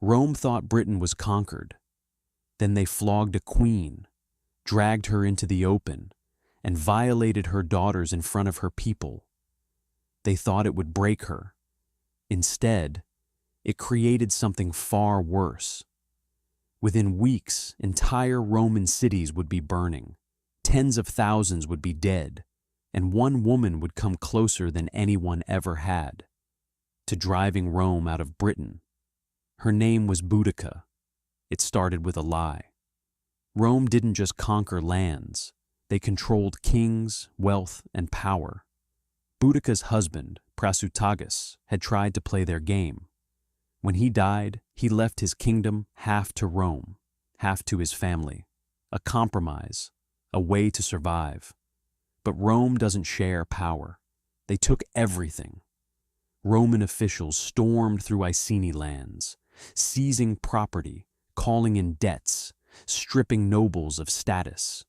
Rome thought Britain was conquered. Then they flogged a queen, dragged her into the open, and violated her daughters in front of her people. They thought it would break her. Instead, it created something far worse. Within weeks, entire Roman cities would be burning, tens of thousands would be dead, and one woman would come closer than anyone ever had to driving Rome out of Britain. Her name was Boudica. It started with a lie. Rome didn't just conquer lands, they controlled kings, wealth, and power. Boudica's husband, Prasutagus, had tried to play their game. When he died, he left his kingdom half to Rome, half to his family. A compromise, a way to survive. But Rome doesn't share power. They took everything. Roman officials stormed through Iceni lands, seizing property, calling in debts, stripping nobles of status.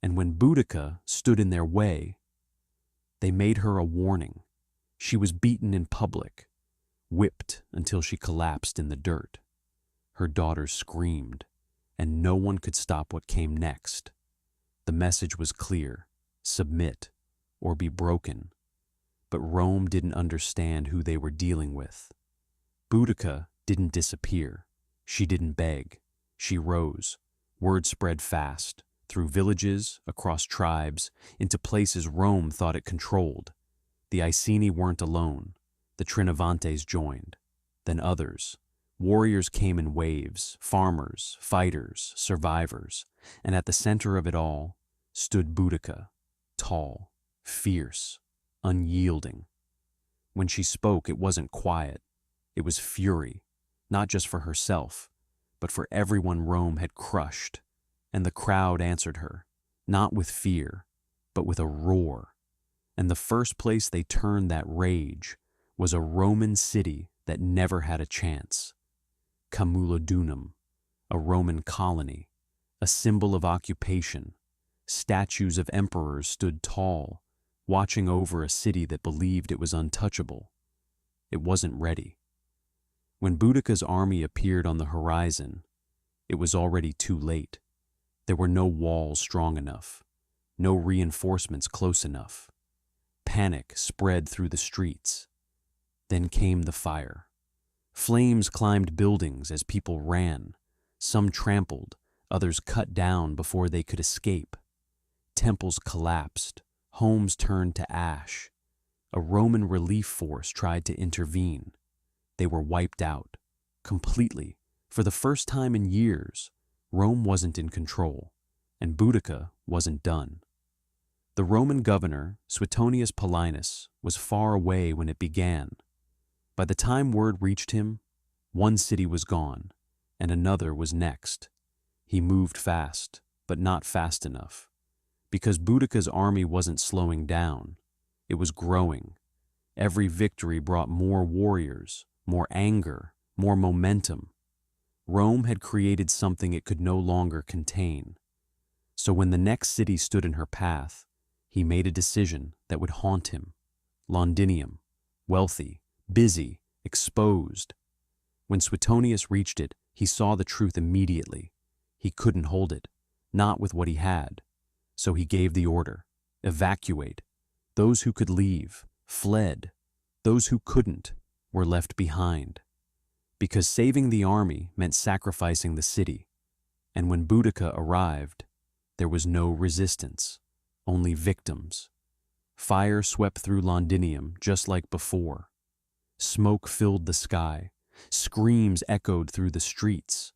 And when Boudica stood in their way, they made her a warning. She was beaten in public, whipped until she collapsed in the dirt. Her daughters screamed, and no one could stop what came next. The message was clear: submit or be broken. But Rome didn't understand who they were dealing with. Boudica didn't disappear. She didn't beg. She rose. Word spread fast, through villages, across tribes, into places Rome thought it controlled. The Iceni weren't alone. The Trinovantes joined. Then others. Warriors came in waves, farmers, fighters, survivors, and at the center of it all stood Boudica, tall, fierce, unyielding. When she spoke, it wasn't quiet. It was fury, not just for herself, but for everyone Rome had crushed. And the crowd answered her, not with fear, but with a roar. And the first place they turned that rage was a Roman city that never had a chance. Camulodunum, a Roman colony, a symbol of occupation. Statues of emperors stood tall, watching over a city that believed it was untouchable. It wasn't ready. When Boudica's army appeared on the horizon, it was already too late. There were no walls strong enough, no reinforcements close enough. Panic spread through the streets. Then came the fire. Flames climbed buildings as people ran. Some trampled, others cut down before they could escape. Temples collapsed, homes turned to ash. A Roman relief force tried to intervene. They were wiped out, completely. For the first time in years, Rome wasn't in control, and Boudica wasn't done. The Roman governor, Suetonius Paulinus, was far away when it began. By the time word reached him, one city was gone, and another was next. He moved fast, but not fast enough. Because Boudica's army wasn't slowing down, it was growing. Every victory brought more warriors, more anger, more momentum. Rome had created something it could no longer contain. So when the next city stood in her path, he made a decision that would haunt him. Londinium, wealthy, busy, exposed. When Suetonius reached it, he saw the truth immediately. He couldn't hold it, not with what he had. So he gave the order: evacuate. Those who could leave fled. Those who couldn't were left behind. Because saving the army meant sacrificing the city. And when Boudica arrived, there was no resistance, only victims. Fire swept through Londinium just like before. Smoke filled the sky. Screams echoed through the streets.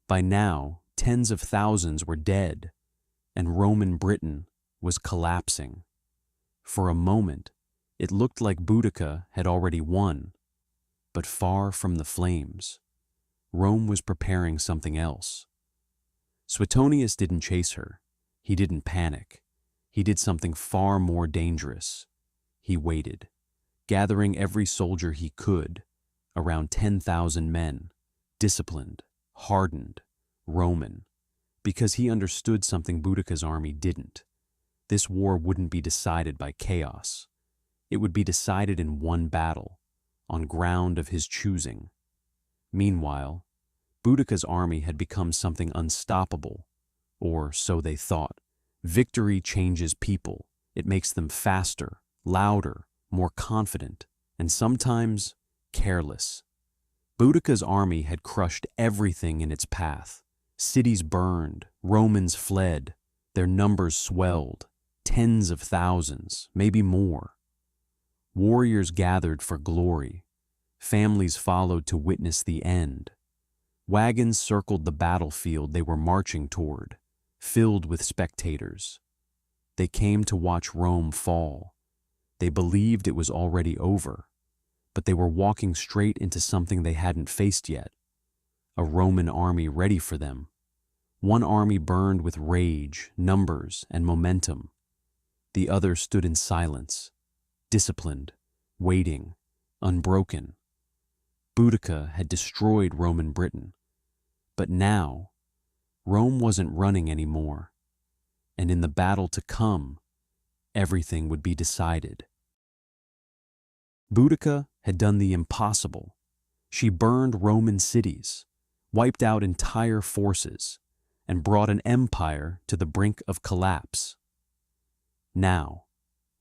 By now, tens of thousands were dead, and Roman Britain was collapsing. For a moment, it looked like Boudica had already won, but far from the flames. Rome was preparing something else. Suetonius didn't chase her. He didn't panic. He did something far more dangerous. He waited, gathering every soldier he could, around 10,000 men, disciplined, hardened, Roman, because he understood something Boudica's army didn't. This war wouldn't be decided by chaos. It would be decided in one battle, on ground of his choosing. Meanwhile, Boudica's army had become something unstoppable, or so they thought. Victory changes people. It makes them faster, louder, more confident, and sometimes careless. Boudica's army had crushed everything in its path. Cities burned, Romans fled, their numbers swelled, tens of thousands, maybe more. Warriors gathered for glory. Families followed to witness the end. Wagons circled the battlefield they were marching toward, filled with spectators. They came to watch Rome fall. They believed it was already over, but they were walking straight into something they hadn't faced yet, a Roman army ready for them. One army burned with rage, numbers, and momentum. The other stood in silence, disciplined, waiting, unbroken. Boudica had destroyed Roman Britain, but now Rome wasn't running anymore, and in the battle to come, everything would be decided. Boudica had done the impossible. She burned Roman cities, wiped out entire forces, and brought an empire to the brink of collapse. Now,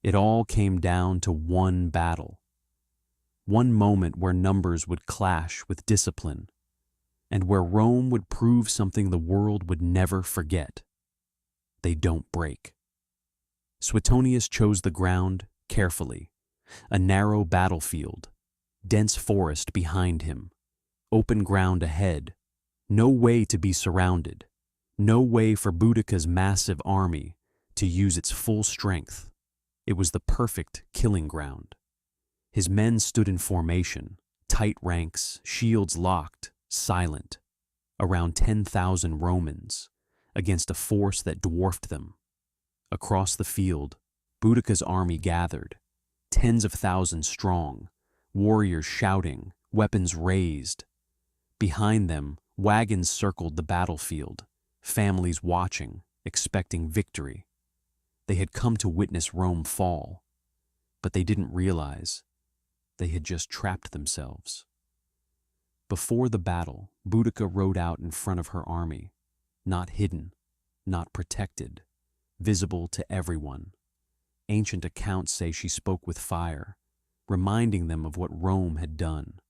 it all came down to one battle. One moment where numbers would clash with discipline, and where Rome would prove something the world would never forget. They don't break. Suetonius chose the ground carefully. A narrow battlefield, dense forest behind him, open ground ahead, no way to be surrounded, no way for Boudica's massive army to use its full strength. It was the perfect killing ground. His men stood in formation, tight ranks, shields locked, silent, around 10,000 Romans, against a force that dwarfed them. Across the field, Boudica's army gathered, tens of thousands strong, warriors shouting, weapons raised. Behind them, wagons circled the battlefield, families watching, expecting victory. They had come to witness Rome fall, but they didn't realize they had just trapped themselves. Before the battle, Boudica rode out in front of her army, not hidden, not protected, visible to everyone. Ancient accounts say she spoke with fire, reminding them of what Rome had done,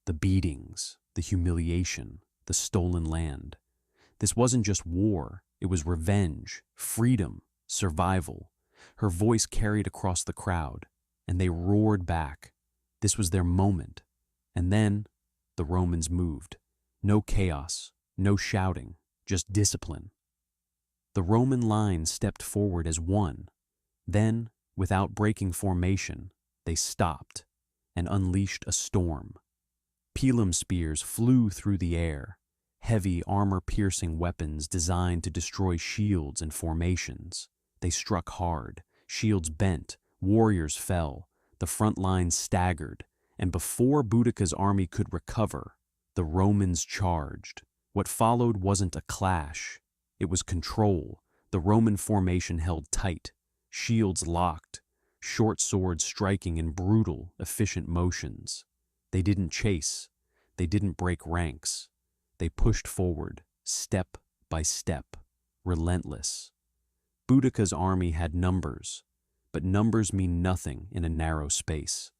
the beatings, the humiliation, the stolen land. This wasn't just war, it was revenge, freedom, survival. Her voice carried across the crowd, and they roared back. This was their moment. And then the Romans moved. No chaos, no shouting, just discipline. The Roman line stepped forward as one. Then, without breaking formation, they stopped and unleashed a storm. Pilum spears flew through the air, heavy armor-piercing weapons designed to destroy shields and formations. They struck hard, shields bent, warriors fell, the front lines staggered, and before Boudica's army could recover, the Romans charged. What followed wasn't a clash, it was control. The Roman formation held tight, shields locked, short swords striking in brutal, efficient motions. They didn't chase, they didn't break ranks. They pushed forward, step by step, relentless. Boudica's army had numbers, but numbers mean nothing in a narrow space.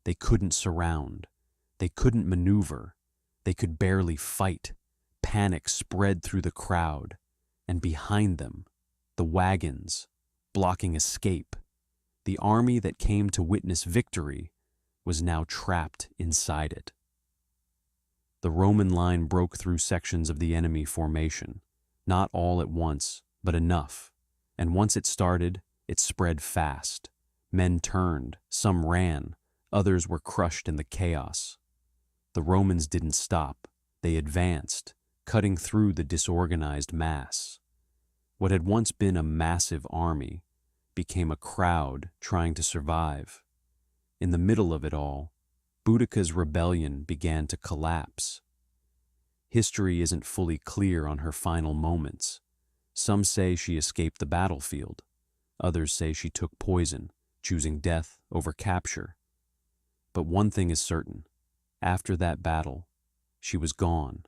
They couldn't surround, they couldn't maneuver, they could barely fight. Panic spread through the crowd, and behind them, the wagons, blocking escape. The army that came to witness victory was now trapped inside it. The Roman line broke through sections of the enemy formation, not all at once, but enough. And once it started, it spread fast. Men turned, some ran, others were crushed in the chaos. The Romans didn't stop, they advanced, cutting through the disorganized mass. What had once been a massive army became a crowd trying to survive. In the middle of it all, Boudica's rebellion began to collapse. History isn't fully clear on her final moments. Some say she escaped the battlefield. Others say she took poison, choosing death over capture. But one thing is certain. After that battle, She was gone,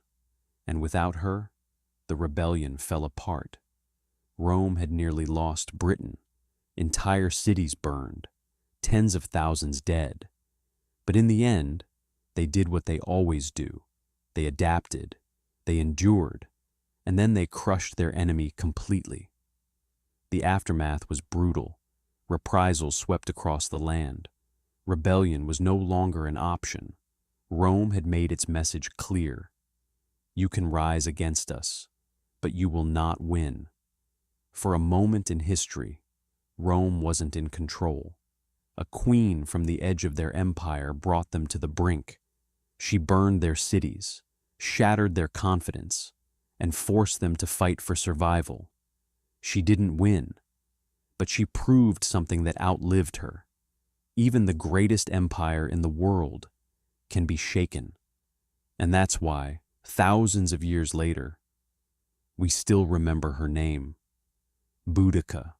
and without her, the rebellion fell apart. Rome had nearly lost Britain. Entire cities burned, tens of thousands dead. But in the end, they did what they always do. They adapted, they endured, and then they crushed their enemy completely. The aftermath was brutal. Reprisals swept across the land. Rebellion was no longer an option. Rome had made its message clear. You can rise against us, but you will not win. For a moment in history, Rome wasn't in control. A queen from the edge of their empire brought them to the brink. She burned their cities, shattered their confidence, and forced them to fight for survival. She didn't win, but she proved something that outlived her. Even the greatest empire in the world can be shaken. And that's why, thousands of years later, we still remember her name, Boudica.